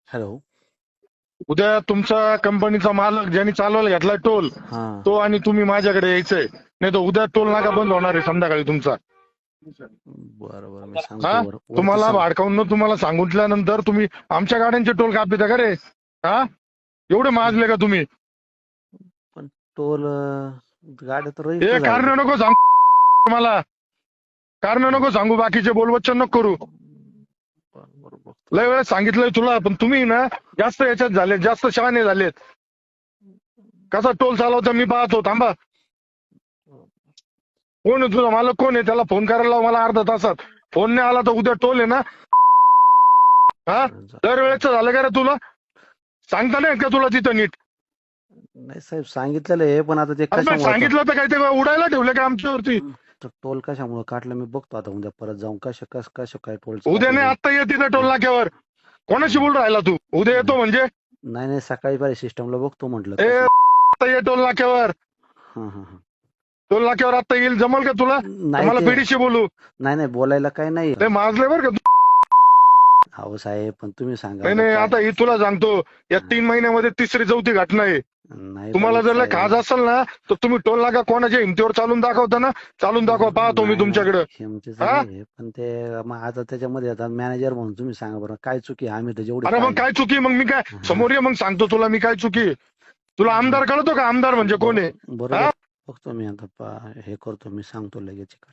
Hello. उद्या तुमचा कंपनीचा मालक ज्यांनी चालवायला घेतलाय टोल हा तो आणि तुम्ही माझ्याकडे यायचंय, नाही तर उद्या टोल नाका बंद होणार आहे संध्याकाळी तुमचा. बरं बरं मी सांगतो हा वरती तुम्हाला सांग. भाडकावून तुम्हाला सांगितल्यानंतर तुम्ही आमच्या गाड्यांचे टोल कापिता का रे? हा एवढे माजले का तुम्ही? पण टोल गाड्या तर रजिस्टर हे झाले. कारण नको सांगू मला, कारण नको सांगू, बाकीचे बोलवच्चन नको करू. बरोबर बघतो. लय वेळेस सांगितलंय तुला, पण तुम्ही ना जास्त याच्यात झाले, जास्त शहाणे झालेत. कसा टोल चालवता मी पाहतो, थांबा. कोण आहे तुझा मालक, कोण आहे? त्याला फोन करायला लाव मला अर्धा तासात. फोन नाही आला तर उद्या टोल आहे ना. हा दरवेळेच झालं का रे तुला? सांगता नाही का तुला तिथं नीट? नाही साहेब सांगितलेलं आहे, पण आता ते अरे मग कशामुळे सांगितलं तर काय ते उडायला ठेवलं का आमच्यावरती? तर टोल कशामुळे काढलं मी बघतो आता उद्या परत जाऊन कसं काय टोल उद्या नाही, आता ये तिथं टोल नाक्यावर. कोणाशी बोल राहिला तू? उद्या येतो म्हणजे? नाही नाही सकाळी पाहिजे सिस्टमला बघतो म्हटलं. ए आता ये टोल नाक्यावर. हा हा हा. टोल नाक्यावर आता येईल, जमल का तुला? नाही मला ते पीडीशी बोलू? नाही नाही बोलायला काही नाही. ते माजले बरं का? अहो साहेब पण तुम्ही सांगा नाही नाही, आता ही तुला सांगतो, या 3 महिन्यामध्ये तिसरी चौथी घटना आहे. नाही तुम्हाला पण जर लय साहेब, खाज असेल ना, तर तुम्ही टोल नाका कोणाच्या हिमतीवर चालून दाखवता ना, चालून दाखवा, पाहतो मी नाही, तुमच्याकडे. नाही, हिमतीचं हा नाही पण ते मग आता त्याच्यामध्ये आता मॅनेजर म्हणून तुम्ही सांगा बरं काय चुकी आहे? आम्ही तर जेवढी अरे मग पाहिली. काय चुकी? मग मी काय समोर ये, मग सांगतो तुला मी काय चुकी. तुला आमदार कळतो का? आमदार म्हणजे कोण आहे? बरोबर हा बघतो मी आता हे करतो मी सांगतो लगेच.